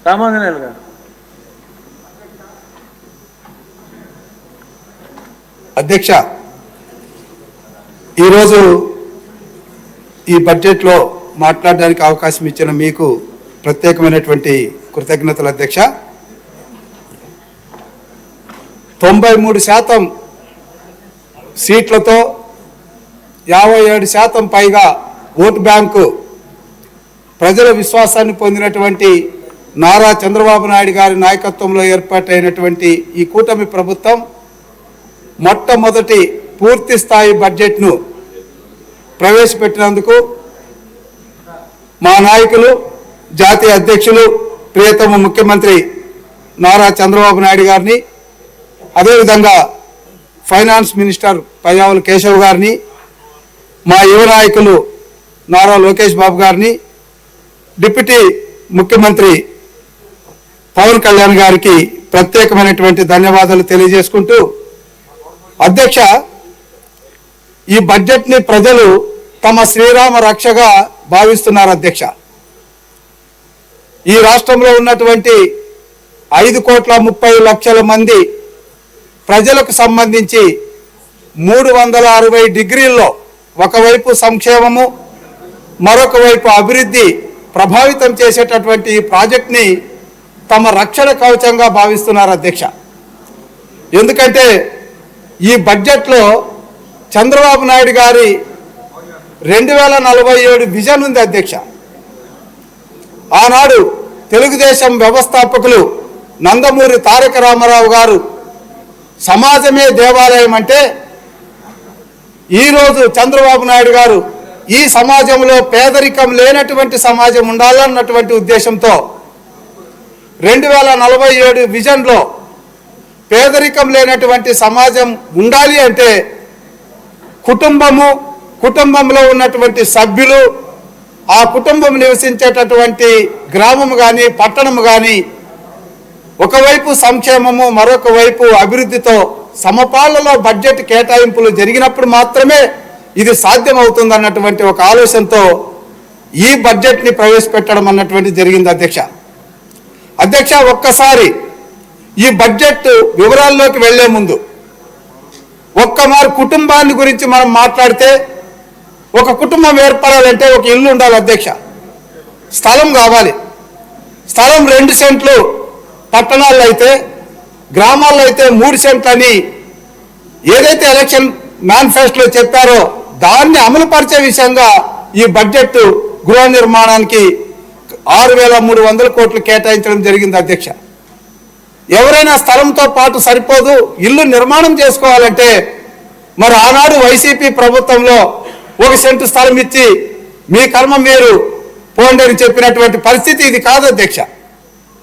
రామాంజనేయులు గారు. అధ్యక్ష, ఈరోజు ఈ బడ్జెట్లో మాట్లాడడానికి అవకాశం ఇచ్చిన మీకు ప్రత్యేకమైనటువంటి కృతజ్ఞతలు అధ్యక్ష. 93% సీట్లతో 57% పైగా ఓటు బ్యాంకు ప్రజల విశ్వాసాన్ని పొందినటువంటి నారా చంద్రబాబు నాయుడు గారి నాయకత్వంలో ఏర్పాటైనటువంటి ఈ కూటమి ప్రభుత్వం మొట్టమొదటి పూర్తి స్థాయి బడ్జెట్ను ప్రవేశపెట్టినందుకు మా నాయకులు, జాతీయ అధ్యక్షులు, ప్రియతమ ముఖ్యమంత్రి నారా చంద్రబాబు నాయుడు గారిని, అదేవిధంగా ఫైనాన్స్ మినిస్టర్ పయ్యావుల కేశవ్ గారిని, మా యువ నాయకులు నారా లోకేష్ బాబు గారిని, డిప్యూటీ ముఖ్యమంత్రి పవన్ కళ్యాణ్ గారికి ప్రత్యేకమైనటువంటి ధన్యవాదాలు తెలియజేసుకుంటూ, అధ్యక్ష, ఈ బడ్జెట్ని ప్రజలు తమ శ్రీరామ రక్షగా భావిస్తున్నారు అధ్యక్ష. ఈ రాష్ట్రంలో ఉన్నటువంటి 5,30,00,000 మంది ప్రజలకు సంబంధించి 360 డిగ్రీల్లో ఒకవైపు సంక్షేమము, మరొక వైపు అభివృద్ధి ప్రభావితం చేసేటటువంటి ఈ ప్రాజెక్ట్ని తమ రక్షణ కవచంగా భావిస్తున్నారు అధ్యక్ష. ఎందుకంటే ఈ బడ్జెట్లో చంద్రబాబు నాయుడు గారి 2047 విజన్ ఉంది అధ్యక్ష. ఆనాడు తెలుగుదేశం వ్యవస్థాపకులు నందమూరి తారక రామారావు గారు సమాజమే దేవాలయం అంటే, ఈరోజు చంద్రబాబు నాయుడు గారు ఈ సమాజంలో పేదరికం లేనటువంటి సమాజం ఉండాలన్నటువంటి ఉద్దేశంతో 2047 విజన్లో పేదరికం లేనటువంటి సమాజం ఉండాలి అంటే కుటుంబంలో ఉన్నటువంటి సభ్యులు, ఆ కుటుంబం నివసించేటటువంటి గ్రామం కానీ పట్టణం కానీ ఒకవైపు సంక్షేమము, మరొక వైపు అభివృద్ధితో సమపాలలో బడ్జెట్ కేటాయింపులు జరిగినప్పుడు మాత్రమే ఇది సాధ్యమవుతుంది అన్నటువంటి ఒక ఆలోచనతో ఈ బడ్జెట్ని ప్రవేశపెట్టడం అన్నటువంటి జరిగింది అధ్యక్ష. అధ్యక్ష, ఒక్కసారి ఈ బడ్జెట్ వివరాల్లోకి వెళ్లే ముందు ఒక్కమారు కుటుంబాన్ని గురించి మనం మాట్లాడితే, ఒక కుటుంబం ఏర్పడాలంటే ఒక ఇల్లు ఉండాలి అధ్యక్ష, స్థలం కావాలి. స్థలం 2 సెంట్లు పట్టణాల్లో అయితే, గ్రామాల్లో అయితే 3 సెంట్లు అని ఏదైతే ఎలక్షన్ మేనిఫెస్టోలో చెప్పారో దాన్ని అమలుపరిచే విషయంగా ఈ బడ్జెట్ గృహ నిర్మాణానికి 6,300 కోట్లు కేటాయించడం జరిగింది అధ్యక్ష. ఎవరైనా స్థలంతో పాటు సరిపోదు, ఇల్లు నిర్మాణం చేసుకోవాలంటే మరి ఆనాడు వైసీపీ ప్రభుత్వంలో 1 సెంటు స్థలం ఇచ్చి మీ కర్మ మీరు పోండి అని చెప్పినటువంటి పరిస్థితి ఇది కాదు అధ్యక్ష.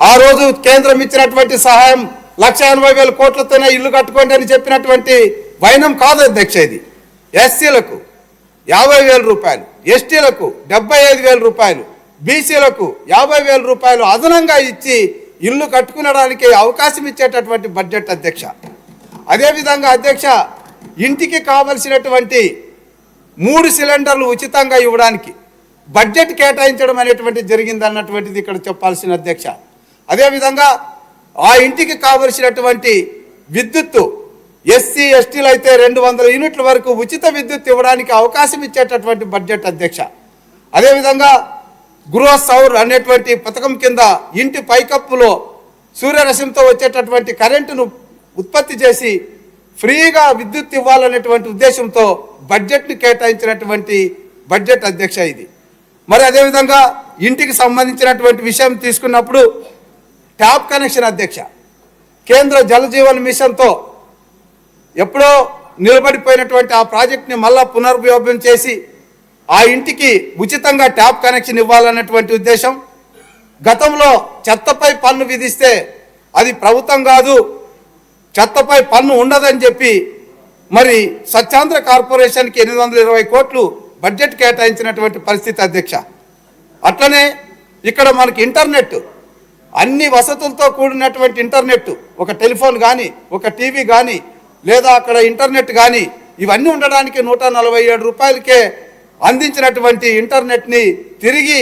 ఆ రోజు కేంద్రం ఇచ్చినటువంటి సహాయం 1,80,000 కోట్లతోనే ఇల్లు కట్టుకోండి అని చెప్పినటువంటి వైనం కాదు అధ్యక్ష. ఇది ఎస్సీలకు 50,000 రూపాయలు, ఎస్టీలకు 75,000 రూపాయలు, బీసీలకు 50,000 రూపాయలు అదనంగా ఇచ్చి ఇల్లు కట్టుకునడానికి అవకాశం ఇచ్చేటటువంటి బడ్జెట్ అధ్యక్ష. అదేవిధంగా అధ్యక్ష, ఇంటికి కావలసినటువంటి 3 సిలిండర్లు ఉచితంగా ఇవ్వడానికి బడ్జెట్ కేటాయించడం అనేటువంటి జరిగింది అన్నటువంటిది ఇక్కడ చెప్పాల్సిన అధ్యక్ష. అదేవిధంగా ఆ ఇంటికి కావలసినటువంటి విద్యుత్తు ఎస్సీ ఎస్టీలు అయితే 200 యూనిట్ల వరకు ఉచిత విద్యుత్ ఇవ్వడానికి అవకాశం ఇచ్చేటటువంటి బడ్జెట్ అధ్యక్ష. అదేవిధంగా గృహ సౌర్ అనేటువంటి పథకం కింద ఇంటి పైకప్పులో సూర్యరశ్మితో వచ్చేటటువంటి కరెంటును ఉత్పత్తి చేసి ఫ్రీగా విద్యుత్ ఇవ్వాలనేటువంటి ఉద్దేశంతో బడ్జెట్ని కేటాయించినటువంటి బడ్జెట్ అధ్యక్ష ఇది. మరి అదేవిధంగా ఇంటికి సంబంధించినటువంటి విషయం తీసుకున్నప్పుడు ట్యాప్ కనెక్షన్ అధ్యక్ష, కేంద్ర జలజీవన్ మిషన్తో ఎప్పుడో నిలబడిపోయినటువంటి ఆ ప్రాజెక్ట్ని మళ్ళా పునర్వ్యూహం చేసి ఆ ఇంటికి ఉచితంగా ట్యాప్ కనెక్షన్ ఇవ్వాలన్నటువంటి ఉద్దేశం. గతంలో చెత్తపై పన్ను విధిస్తే అది ప్రభుత్వం కాదు, చెత్తపై పన్ను ఉండదని చెప్పి మరి స్వచ్ఛాంధ్ర కార్పొరేషన్కి 820 కోట్లు బడ్జెట్ కేటాయించినటువంటి పరిస్థితి అధ్యక్ష. అట్లనే ఇక్కడ మనకి ఇంటర్నెట్, అన్ని వసతులతో కూడినటువంటి ఇంటర్నెట్, ఒక టెలిఫోన్ కానీ, ఒక టీవీ కానీ, లేదా అక్కడ ఇంటర్నెట్ కానీ, ఇవన్నీ ఉండడానికి 147 రూపాయలకే అందించినటువంటి ఇంటర్నెట్ని తిరిగి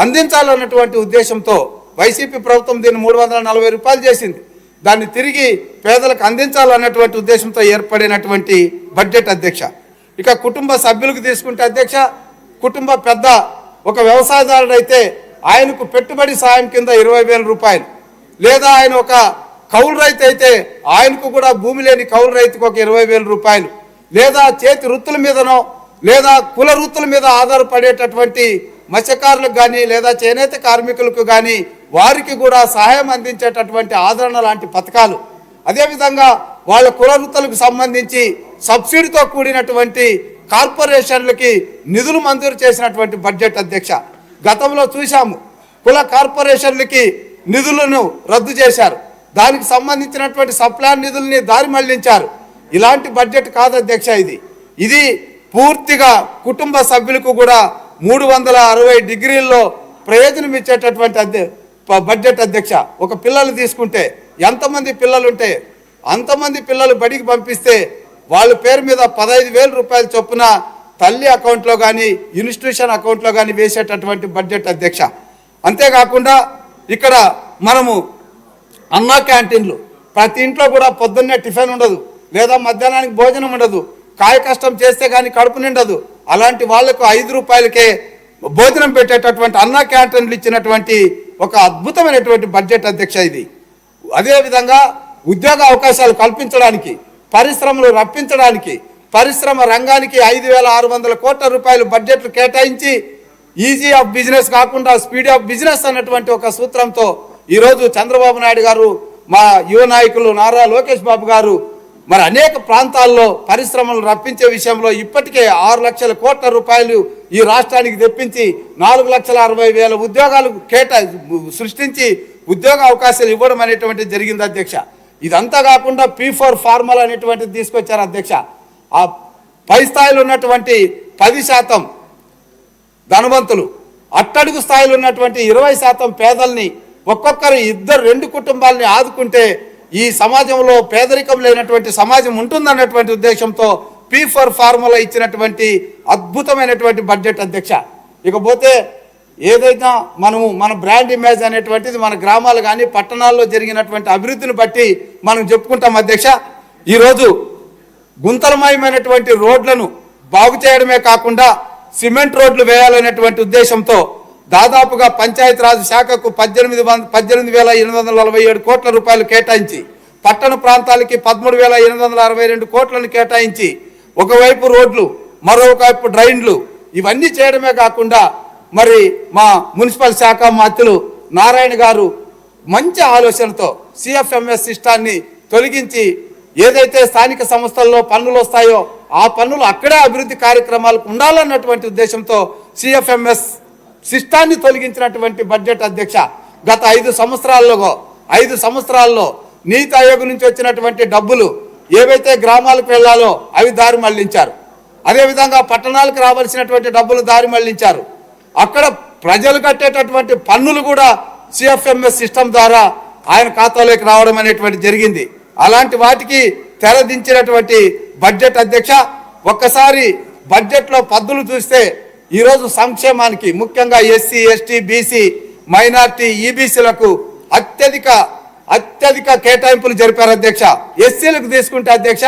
అందించాలన్నటువంటి ఉద్దేశంతో వైసీపీ ప్రభుత్వం దీన్ని 340 రూపాయలు చేసింది. దాన్ని తిరిగి పేదలకు అందించాలన్నటువంటి ఉద్దేశంతో ఏర్పడినటువంటి బడ్జెట్ అధ్యక్ష. ఇక కుటుంబ సభ్యులకు తీసుకుంటే అధ్యక్ష, కుటుంబ పెద్ద ఒక వ్యవసాయదారుడు అయితే ఆయనకు పెట్టుబడి సాయం కింద 20,000 రూపాయలు, లేదా ఆయన ఒక కౌలు రైతు అయితే ఆయనకు కూడా భూమి లేని కౌలు రైతుకు ఒక 20,000 రూపాయలు, లేదా చేతి వృత్తుల మీదనో లేదా కుల వృత్తుల మీద ఆధారపడేటటువంటి మత్స్యకారులకు కానీ లేదా చేనేత కార్మికులకు కానీ వారికి కూడా సహాయం అందించేటటువంటి ఆదరణ లాంటి పథకాలు, అదేవిధంగా వాళ్ళ కుల వృత్తులకు సంబంధించి సబ్సిడీతో కూడినటువంటి కార్పొరేషన్లకి నిధులు మంజూరు చేసినటువంటి బడ్జెట్ అధ్యక్ష. గతంలో చూశాము, కుల కార్పొరేషన్లకి నిధులను రద్దు చేశారు, దానికి సంబంధించినటువంటి సప్లాన్ నిధుల్ని దారి మళ్లించారు. ఇలాంటి బడ్జెట్ కాదు అధ్యక్ష. ఇది పూర్తిగా కుటుంబ సభ్యులకు కూడా 360 డిగ్రీల్లో ప్రయోజనం ఇచ్చేటటువంటి బడ్జెట్ అధ్యక్ష. ఒక పిల్లలు తీసుకుంటే ఎంతమంది పిల్లలు ఉంటే అంతమంది పిల్లలు బడికి పంపిస్తే వాళ్ళ పేరు మీద 15,000 రూపాయల చొప్పున తల్లి అకౌంట్లో కానీ ఇన్స్టిట్యూషన్ అకౌంట్లో కానీ వేసేటటువంటి బడ్జెట్ అధ్యక్ష. అంతేకాకుండా ఇక్కడ మనము అన్నా క్యాంటీన్లు, ప్రతి ఇంట్లో కూడా పొద్దున్నే టిఫిన్ ఉండదు, లేదా మధ్యాహ్నానికి భోజనం ఉండదు, కాయ కష్టం చేస్తే కానీ కడుపు నిండదు. అలాంటి వాళ్లకు 5 రూపాయలకే భోజనం పెట్టేటటువంటి అన్నా క్యాంటీన్లు ఇచ్చినటువంటి ఒక అద్భుతమైనటువంటి బడ్జెట్ అధ్యక్ష ఇది. అదేవిధంగా ఉద్యోగ అవకాశాలు కల్పించడానికి, పరిశ్రమలు రప్పించడానికి, పరిశ్రమ రంగానికి 5,600 కోట్ల రూపాయలు బడ్జెట్లు కేటాయించి ఈజీ ఆఫ్ బిజినెస్ కాకుండా స్పీడ్ ఆఫ్ బిజినెస్ అన్నటువంటి ఒక సూత్రంతో ఈరోజు చంద్రబాబు నాయుడు గారు, మా యువ నాయకులు నారా లోకేష్ బాబు గారు మరి అనేక ప్రాంతాల్లో పరిశ్రమలు రప్పించే విషయంలో ఇప్పటికే 6 లక్షల కోట్ల రూపాయలు ఈ రాష్ట్రానికి తెప్పించి 4,60,000 ఉద్యోగాలు సృష్టించి ఉద్యోగ అవకాశాలు ఇవ్వడం అనేటువంటిది జరిగింది అధ్యక్ష. ఇదంతా కాకుండా P4 ఫార్ములా అనేటువంటిది తీసుకొచ్చారు అధ్యక్ష. ఆ పై స్థాయిలో ఉన్నటువంటి 10% ధనవంతులు, అట్టడుగు స్థాయిలో ఉన్నటువంటి 20% పేదల్ని, ఒక్కొక్కరు 2 కుటుంబాలని ఆదుకుంటే ఈ సమాజంలో పేదరికం లేనటువంటి సమాజం ఉంటుందన్నటువంటి ఉద్దేశంతో P4 ఫార్ములా ఇచ్చినటువంటి అద్భుతమైనటువంటి బడ్జెట్ అధ్యక్ష. ఇకపోతే ఏదైనా మన బ్రాండ్ ఇమేజ్ అనేటువంటిది మన గ్రామాలు కానీ పట్టణాల్లో జరిగినటువంటి అభివృద్ధిని బట్టి మనం చెప్పుకుంటాం అధ్యక్ష. ఈరోజు గుంతలమయమైనటువంటి రోడ్లను బాగు చేయడమే కాకుండా సిమెంట్ రోడ్లు వేయాలనేటువంటి ఉద్దేశంతో దాదాపుగా పంచాయతీరాజ్ శాఖకు 18,847 కోట్ల రూపాయలు కేటాయించి, పట్టణ ప్రాంతాలకి 13,862 కోట్లను కేటాయించి, ఒకవైపు రోడ్లు మరోవైపు డ్రైన్లు ఇవన్నీ చేయడమే కాకుండా మరి మా మున్సిపల్ శాఖ మంత్రులు నారాయణ గారు మంచి ఆలోచనతో CFMS సిస్టాన్ని తొలగించి ఏదైతే స్థానిక సంస్థల్లో పన్నులు వస్తాయో ఆ పన్నులు అక్కడే అభివృద్ధి కార్యక్రమాలకు ఉండాలన్నటువంటి ఉద్దేశంతో CFMS సిస్టాన్ని తొలగించినటువంటి బడ్జెట్ అధ్యక్ష. గత 5 సంవత్సరాల్లో నీతి ఆయోగ్ నుంచి వచ్చినటువంటి డబ్బులు ఏవైతే గ్రామాలకు వెళ్లాలో అవి దారి మళ్లించారు. అదేవిధంగా పట్టణాలకు రావాల్సినటువంటి డబ్బులు దారి మళ్లించారు. అక్కడ ప్రజలు కట్టేటటువంటి పన్నులు కూడా CFMS సిస్టమ్ ద్వారా ఆయన ఖాతాలోకి రావడం అనేటువంటి జరిగింది. అలాంటి వాటికి తెరదించినటువంటి బడ్జెట్ అధ్యక్ష. ఒక్కసారి బడ్జెట్లో పద్దులు చూస్తే ఈరోజు సంక్షేమానికి ముఖ్యంగా SC, ST, BC, మైనార్టీ, EBCలకు అత్యధిక కేటాయింపులు జరిపారు అధ్యక్ష. SCలకు తీసుకుంటే అధ్యక్ష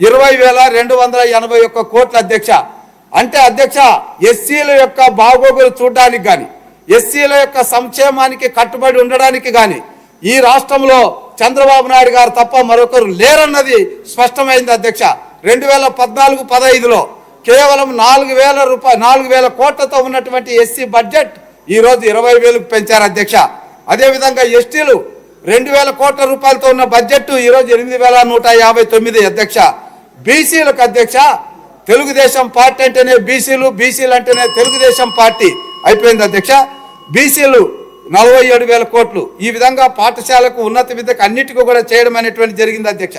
20,281 కోట్ల అధ్యక్ష. అంటే అధ్యక్ష SCల యొక్క బాగోగులు చూడడానికి కానీ, SCల యొక్క సంక్షేమానికి కట్టుబడి ఉండడానికి కానీ ఈ రాష్ట్రంలో చంద్రబాబు నాయుడు గారు తప్ప మరొకరు లేరన్నది స్పష్టమైంది అధ్యక్ష. 2014-15లో కేవలం 4,000 కోట్లతో ఉన్నటువంటి SC బడ్జెట్ ఈరోజు 20,000కు పెంచారు అధ్యక్ష. అదేవిధంగా STలు 2,000 కోట్ల రూపాయలతో ఉన్న బడ్జెట్ ఈరోజు 8,159 అధ్యక్ష. BCలకు అధ్యక్ష తెలుగుదేశం పార్టీ అంటేనే BCలు అంటేనే తెలుగుదేశం పార్టీ అయిపోయింది అధ్యక్ష. BCలు 47,000 కోట్లు. ఈ విధంగా పాఠశాలకు, ఉన్నత విద్యకు అన్నిటికీ కూడా చేయడం అనేటువంటి జరిగింది అధ్యక్ష.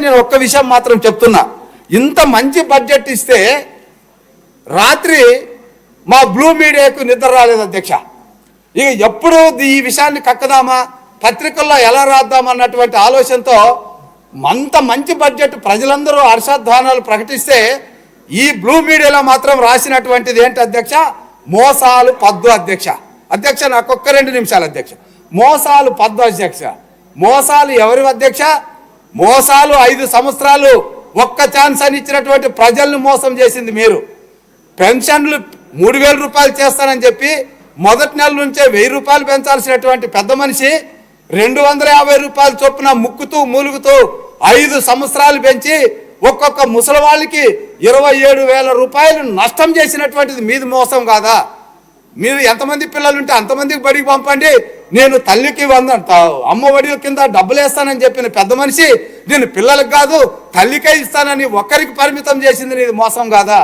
నేను ఒక్క విషయం మాత్రం చెప్తున్నా, ఇంత మంచి బడ్జెట్ ఇస్తే రాత్రి మా బ్లూ మీడియాకు నిద్ర రాలేదు అధ్యక్ష. ఇక ఎప్పుడు ఈ విషయాన్ని కక్కదామా, పత్రికల్లో ఎలా రాద్దామన్నటువంటి ఆలోచనతో అంత మంచి బడ్జెట్ ప్రజలందరూ హర్షధ్వానాలు ప్రకటిస్తే ఈ బ్లూ మీడియాలో మాత్రం రాసినటువంటిది ఏంటి అధ్యక్ష, మోసాలు పద్దు అధ్యక్ష. అధ్యక్ష నాకు ఒక్క 2 నిమిషాలు అధ్యక్ష. మోసాలు పద్దు అధ్యక్ష. మోసాలు ఎవరి అధ్యక్ష? మోసాలు 5 సంవత్సరాలు ఒక్క ఛాన్స్ అని ఇచ్చినటువంటి ప్రజల్ని మోసం చేసింది మీరు. పెన్షన్లు 3000 రూపాయలు చేస్తానని చెప్పి మొదటి నెల నుంచే 1000 రూపాయలు పెంచాల్సినటువంటి పెద్ద మనిషి 250 రూపాయలు చొప్పున ముక్కుతూ మూలుగుతూ 5 సంవత్సరాలు పెంచి ఒక్కొక్క ముసలి వాళ్ళకి 27,000 రూపాయలు నష్టం చేసినటువంటిది మీది మోసం కాదా? మీరు ఎంతమంది పిల్లలు ఉంటే అంతమందికి బడికి పంపండి, నేను తల్లికి అమ్మ ఒడి కింద డబ్బులు వేస్తానని చెప్పిన పెద్ద మనిషి నేను పిల్లలకు కాదు తల్లికే ఇస్తానని ఒక్కరికి పరిమితం చేసింది నీది మోసం కాదా?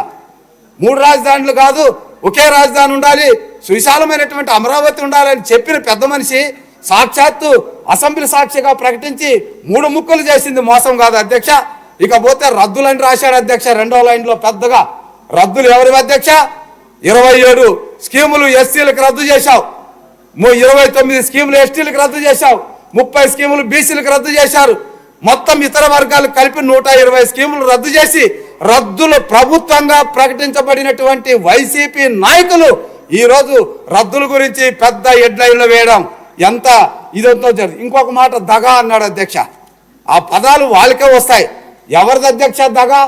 3 రాజధానులు కాదు ఒకే రాజధాని ఉండాలి, సువిశాలమైనటువంటి అమరావతి ఉండాలని చెప్పిన పెద్ద మనిషి సాక్షాత్తు అసెంబ్లీ సాక్షిగా ప్రకటించి 3 ముక్కలు చేసింది మోసం కాదు అధ్యక్ష. ఇకపోతే రద్దులని రాశాడు అధ్యక్ష. 2వ లైన్లో పెద్దగా రద్దులు ఎవరి అధ్యక్ష? 27 స్కీములు ఎస్సీలకు రద్దు చేశావు, 29 స్కీములు ఎస్టీలకు రద్దు చేశావు, 30 స్కీములు బీసీలకు రద్దు చేశారు. మొత్తం ఇతర వర్గాలు కలిపి 120 స్కీములు రద్దు చేసి రద్దులు ప్రభుత్వంగా ప్రకటించబడినటువంటి వైసీపీ నాయకులు ఈరోజు రద్దుల గురించి పెద్ద హెడ్లైన్లు వేయడం ఎంత ఇదంతో జరిగింది. ఇంకొక మాట దగా అన్నాడు అధ్యక్ష. ఆ పదాలు వాళ్ళకే వస్తాయి. ఎవరిది అధ్యక్ష దగా?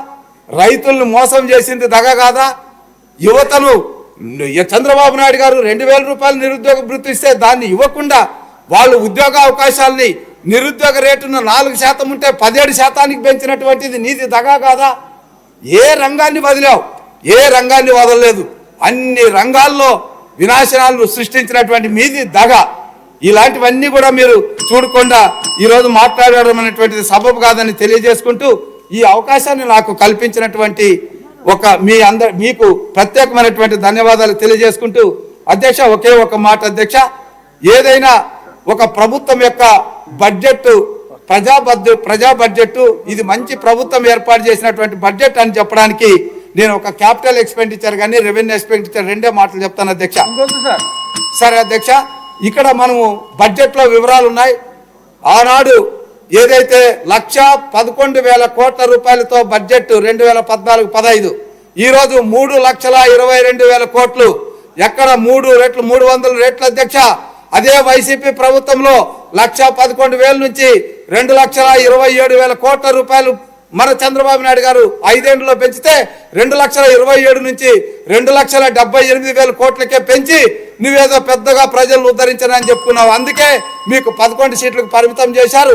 రైతులను మోసం చేసింది దగా కాదా? యువతను చంద్రబాబు నాయుడు గారు 2000 రూపాయలు నిరుద్యోగ భృతి ఇస్తే దాన్ని ఇవ్వకుండా వాళ్ళు ఉద్యోగ అవకాశాలని నిరుద్యోగ రేటును 4% ఉంటే 17% పెంచినటువంటిది నీది దగా కాదా? ఏ రంగాన్ని వదిలావు? ఏ రంగాన్ని వదలలేదు. అన్ని రంగాల్లో వినాశనాలను సృష్టించినటువంటి మీది దగా. ఇలాంటివన్నీ కూడా మీరు చూడకుండా ఈరోజు మాట్లాడడం అనేటువంటిది సబబు కాదని తెలియజేసుకుంటూ ఈ అవకాశాన్ని నాకు కల్పించినటువంటి మీకు ప్రత్యేకమైనటువంటి ధన్యవాదాలు తెలియజేసుకుంటూ అధ్యక్ష ఒకే ఒక మాట అధ్యక్ష, ఏదైనా ఒక ప్రభుత్వం యొక్క బడ్జెట్ ప్రజా బడ్జెట్ ఇది మంచి ప్రభుత్వం ఏర్పాటు చేసినటువంటి బడ్జెట్ అని చెప్పడానికి నేను ఒక క్యాపిటల్ ఎక్స్పెండిచర్ కానీ రెవెన్యూ ఎక్స్పెండిచర్ 2 మాటలు చెప్తాను అధ్యక్ష. సరే అధ్యక్ష, ఇక్కడ మనము బడ్జెట్లో వివరాలు ఉన్నాయి. ఆనాడు ఏదైతే 1,11,000 కోట్ల రూపాయలతో బడ్జెట్ 2014-15 ఈరోజు 3,22,000 కోట్లు, ఎక్కడ 3 రెట్లు 300 రెట్లు అధ్యక్ష. అదే వైసీపీ ప్రభుత్వంలో 1,11,000 నుంచి 2,27,000 కోట్ల రూపాయలు మన చంద్రబాబు నాయుడు గారు 5 ఏళ్లలో పెంచితే 2,27,000 నుంచి 2,78,000 కోట్లకే పెంచి నువ్వేదో పెద్దగా ప్రజలను ఉద్ధరించనని చెప్పుకున్నావు. అందుకే మీకు 11 సీట్లకు పరిమితం చేశారు.